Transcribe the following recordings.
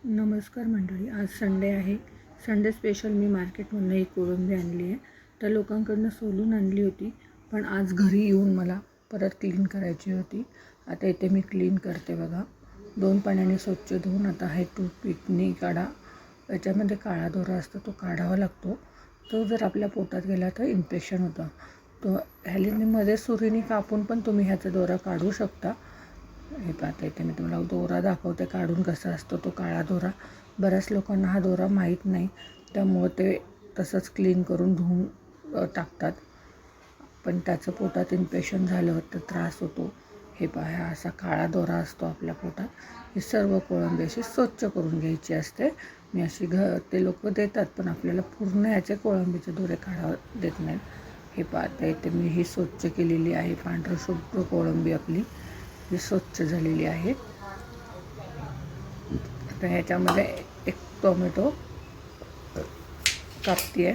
नमस्कार मंडळी, आज संडे आहे. संडे स्पेशल मी मार्केटमधून एक कोळंबी आणली आहे. त्या लोकांकडून सोलून आणली होती, पण आज घरी येऊन मला परत क्लीन करायची होती. आता इथे मी क्लीन करते बघा. 2 पाण्याने स्वच्छ धुवून आता हे टूथपिकनी काढा. याच्यामध्ये काळा दोरा असतो, तो काढावा लागतो. तो जर आपल्या पोटात गेला तर इन्फेक्शन होतं. तो मध्ये सुरीने कापून पण तुम्ही ह्याचा दोरा काढू शकता. हे पाहता इथे मी तुम्हाला दोरा दाखवते काढून कसा असतो तो काळा दोरा. बऱ्याच लोकांना हा दोरा माहीत नाही, त्यामुळे ते तसंच क्लीन करून धुवून टाकतात. पण त्याचं पोटात इन्फेक्शन झालं तर त्रास होतो. हे पहा, असा काळा दोरा असतो आपल्या पोटात. ही सर्व कोळंबी अशी स्वच्छ करून घ्यायची असते. मी अशी ते लोक देतात, पण आपल्याला पूर्ण ह्याचे कोळंबीचे दोरे काढा देत नाहीत. हे पाहता इथे मी ही स्वच्छ केलेली आहे. पांढरं शुभ्र कोळंबी आपली ही स्वच्छ झालेली आहे. आता ह्याच्यामध्ये एक टोमॅटो कापते आहे.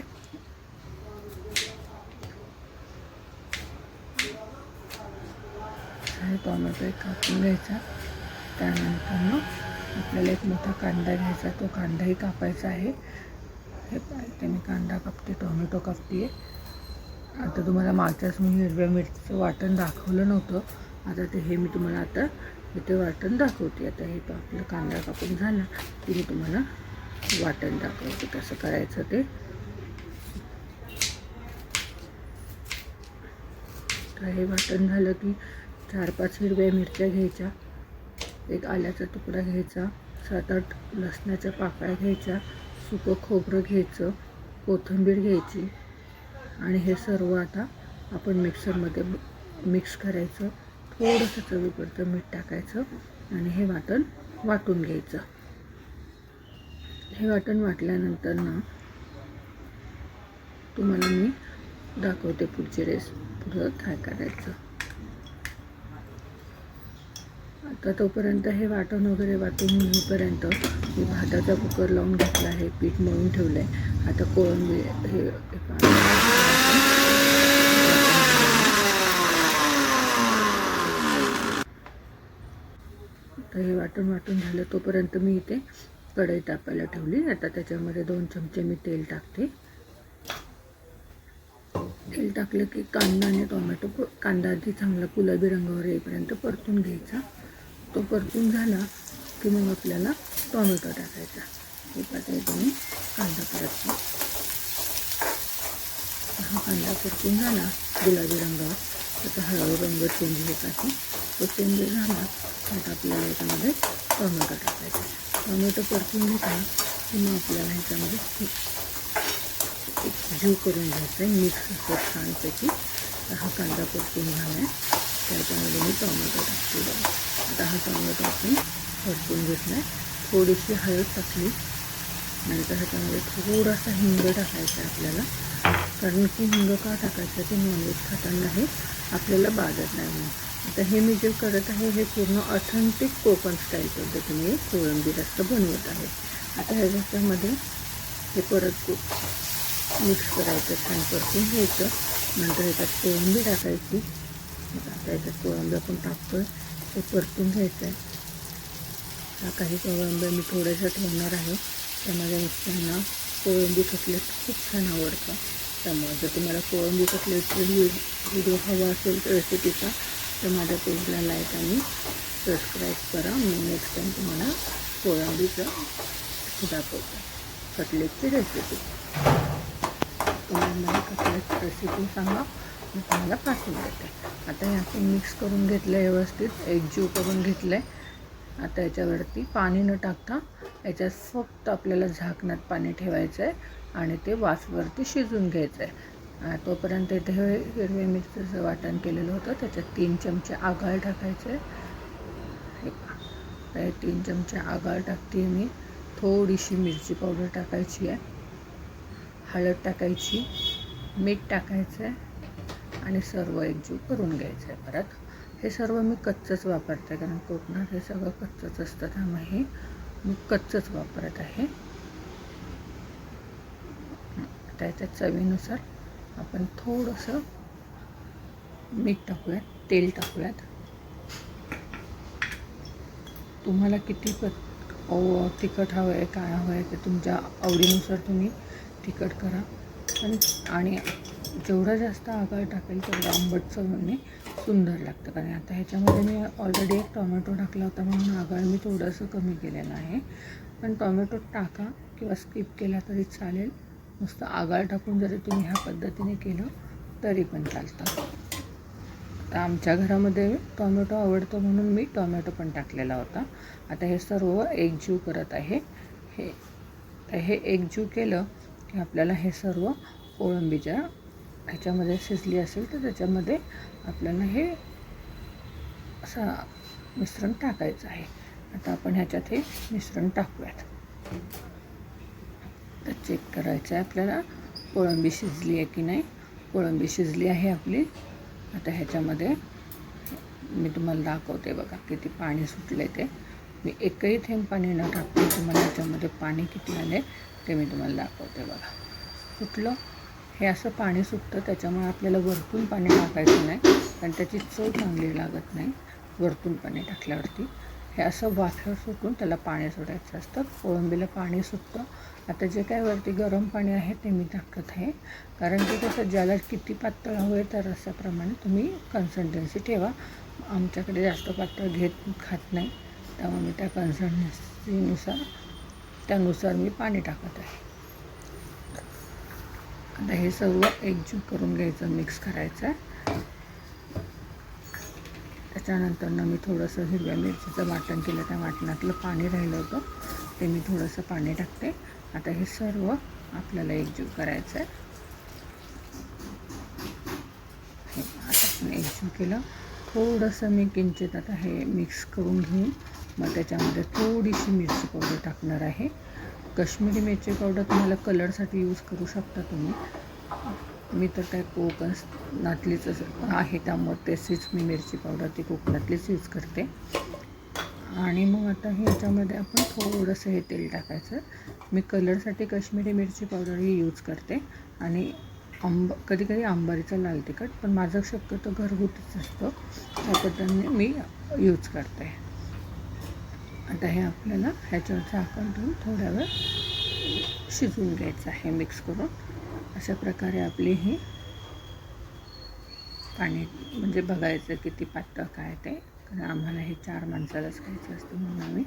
टोमॅटो एक कापून घ्यायचा. त्यानंतर मग आपल्याला एक मोठा कांदा घ्यायचा, तो कांदाही कापायचा आहे. हे पाहिजे मी कांदा कापते, टोमॅटो कापते आहे. आता तुम्हाला मागच्याच मी हिरव्या मिरचीचं वाटण दाखवलं नव्हतं. आता हे मी तुम्हाला आता इथे वाटण दाखवते. आता हे आपलं कांदा कापून झाला की मी तुम्हाला वाटण दाखवते कसं करायचं ते. तर हे वाटण झालं की 4-5 हिरव्या मिरच्या घ्यायच्या, एक आल्याचा तुकडा घ्यायचा, 7-8 लसणाच्या पाकळ्या घ्यायच्या, सुकं खोबरं घ्यायचं, कोथिंबीर घ्यायची आणि हे सर्व आता आपण मिक्सरमध्ये मिक्स करायचं. थोडंसं चवीपुरतं मीठ टाकायचं आणि हे वाटण वाटून घ्यायचं. हे वाटण वाटल्यानंतर ना तुम्हाला मी दाखवते पुढची पुढं काय करायचं. आता तोपर्यंत हे वाटण वगैरे वाटून होईपर्यंत मी भाताचा कुकर लावून घेतला आहे, पीठ मळून ठेवलं आहे. आता कोळंबी हे आता हे वाटून झालं तोपर्यंत मी इथे कढई तापायला ठेवली. आता त्याच्यामध्ये 2 चमचे मी तेल टाकते. तेल टाकलं की कांदा आणि टोमॅटो, कांदा आधी चांगला गुलाबी रंगावर येईपर्यंत परतून घ्यायचा. तो परतून झाला की मग आपल्याला टोमॅटो टाकायचा. हे पाहता तुम्ही कांदा परततो. हा कांदा परतून झाला गुलाबी रंगावर, त्याचा हळूहळू रंग चेंज होत आहे. तो चेंज झाला आता आपल्याला याच्यामध्ये टोमॅटो टाकायचा. टोमॅटो परतून घेतला की मग आपल्याला ह्याच्यामध्ये एक जीव करून घ्यायचा आहे, मिक्स असं छानपैकी. हा कांदा परतून झाला आहे, त्याच्यामध्ये मी टोमॅटो टाकते. आता हा टोमॅटो आपण परतून घेतला आहे. थोडीशी हळद टाकली, नंतर ह्याच्यामध्ये थोडासा हिंग टाकायचा आपल्याला. कारण की हिंग का टाकायचं ते नॉनव्हेज खाताना हे आपल्याला बाधत नाही म्हणून. आता हे मी जे करत आहे हे पूर्ण ऑथेंटिक कोकण स्टाईल पद्धतीने कोळंबी रस्सा बनवत आहे. आता ह्या रस्स्यामध्ये हे परत मिक्स करायचं, छान परतून घ्यायचं. नंतर ह्याच्यात कोळंबी टाकायची. आता ह्याच्यात कोळंबी आपण टाकतो आहे, ते परतून घ्यायचं आहे. हा काही कोळंबी मी थोड्याशा ठेवणार आहे. त्या माझ्या मिस्टरांना कोळंबी कटलेट खूप छान आवडतं. त्यामुळे जर तुम्हाला कोळंबी कटलेटचा व्हिडिओ हवा असेल तर रेसिपीचा, तर माझ्या पेजला लाईक आणि सबस्क्राईब करा. मी नेक्स्ट टाईम तुम्हाला कोळंबीचं दाखवते, कटलेटची रेसिपी. तुम्हाला मला कटलेट रेसिपी सांगा, मी तुम्हाला पाठवून देते. आता हे आपण मिक्स करून घेतलं आहे, व्यवस्थित एकजीव करून घेतलं आहे. आता याच्यावरती पाणी न टाकता याच्यात फक्त आपल्याला झाकणात पाणी ठेवायचं आहे आणि ते वाफवरती शिजून घ्यायचं आहे. तोपर्यंत इथे हे हिरव्या मिरचीचं वाटण केलेलं होतं, त्याच्यात 3 चमचे आगळ टाकायचं आहे. हे 3 चमचे आगळ टाकते मी. थोडीशी मिरची पावडर टाकायची आहे, हळद टाकायची, मीठ टाकायचं आहे आणि सर्व एकजीव करून घ्यायचं आहे. परत हे सर्व मी कच्चंच वापरते, कारण कोकणात हे सगळं कच्चंच असतं, त्यामुळे मी कच्चंच वापरत आहे. त्याच्या चवीनुसार आपण थोडंसं मीठ टाकूयात, तेल टाकूयात. तुम्हाला किती तिखट हवं आहे, काय हवं आहे ते तुमच्या आवडीनुसार तुम्ही तिखट करा. आणि जेवढं जास्त आगळ टाकेल तेवढं आंबट चवीने सुंदर लागतं. कारण आता ह्याच्यामध्ये मी ऑलरेडी एक टोमॅटो टाकला होता म्हणून आगळ मी थोडंसं कमी केलेलं आहे. पण टोमॅटो टाका किंवा स्किप केला तरी चालेल. नुसतं आगळ टाकून जरी तुम्ही ह्या पद्धतीने केलं तरी पण चालतं. आता आमच्या घरामध्ये टोमॅटो आवडतो म्हणून मी टोमॅटो पण टाकलेला होता. आता हे सर्व एकजीव करत आहे. हे एकजीव केलं की आपल्याला हे सर्व कोळंबीच्या ह्याच्यामध्ये शिजली असेल तर त्याच्यामध्ये आपल्याला हे असं मिश्रण टाकायचं आहे. आता आपण ह्याच्यात हे मिश्रण टाकूयात. तर चेक करायचं आहे आपल्याला कोळंबी शिजली आहे की नाही. कोळंबी शिजली आहे आपली. आता ह्याच्यामध्ये मी तुम्हाला दाखवते बघा किती पाणी सुटले ते. मी एकही थेंब पाणी न टाकते तुम्हाला ह्याच्यामध्ये पाणी किती आले ते मी तुम्हाला दाखवते बघा. सुटलं हे असं पाणी सुटतं त्याच्यामुळे आपल्याला वरतून पाणी टाकायचं नाही कारण त्याची चव चांगली लागत नाही वरतून पाणी टाकल्यावरती. हे असं वाफेवर सुटून त्याला पाणी सोडायचं असतं. कोळंबीला पाणी सुटतं. आता जे काय वरती गरम पाणी आहे ते मी टाकत आहे कारण की कसं ज्याला किती पातळ हवं आहे तर रस्स्याप्रमाणे तुम्ही कन्सिस्टन्सी ठेवा. आमच्याकडे जास्त पातळ खात नाही त्यामुळे मी त्या त्यानुसार मी पाणी टाकत आहे. आता हे सर्व एकजीव करून घ्यायचं, मिक्स करायचं आहे. त्याच्यानंतर मी थोडंसं हिरव्या मिरचीचं वाटण केलं. त्या वाटणातलं पाणी राहिलं होतं ते मी थोडंसं पाणी टाकते. आता हे सर्व आपल्याला एकजीव करायचं आहे. आता आपण एकजीव केलं. थोडंसं मी किंचित आता हे मिक्स करून घेऊन मग त्याच्यामध्ये थोडीशी मिरची पावडर टाकणार आहे. काश्मीरी मिरची पावडर तुम्हाला कलरसाठी यूज करू शकता तुम्ही. मी तर काय कोकणातलीच आहे त्यामुळे तशीच मी मिरची पावडर ती कोकणातलीच यूज करते. आणि मग आता ह्याच्यामध्ये आपण थोडंसं हे तेल टाकायचं. मी कलरसाठी काश्मीरी मिरची पावडर ही यूज करते आणि कधी कधी अंबारीचं लाल तिखट पण माझं शक्यतो घरगुतीच असतं त्या पद्धतीने मी यूज करते. आता हे आपल्याला ह्याच्यावर झाकण ठेवून थोड्या वेळ शिजवून घ्यायचं आहे मिक्स करून. अशा प्रकारे आपली ही पाणी म्हणजे बघायचं किती पातळ काय ते कारण आम्हाला हे 4 माणसालाच खायचं असतं म्हणून आम्ही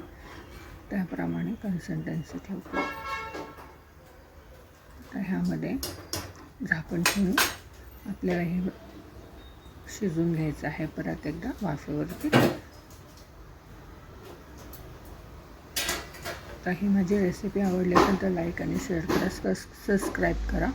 त्याप्रमाणे कन्सिस्टन्सी ठेवतो. तर ह्यामध्ये झाकण ठेवून आपल्याला हे शिजवून घ्यायचं आहे परत एकदा वाफेवरती. तर ही माझी रेसिपी आवडली असेल तर लाईक आणि शेअर करा, सबस्क्राईब करा.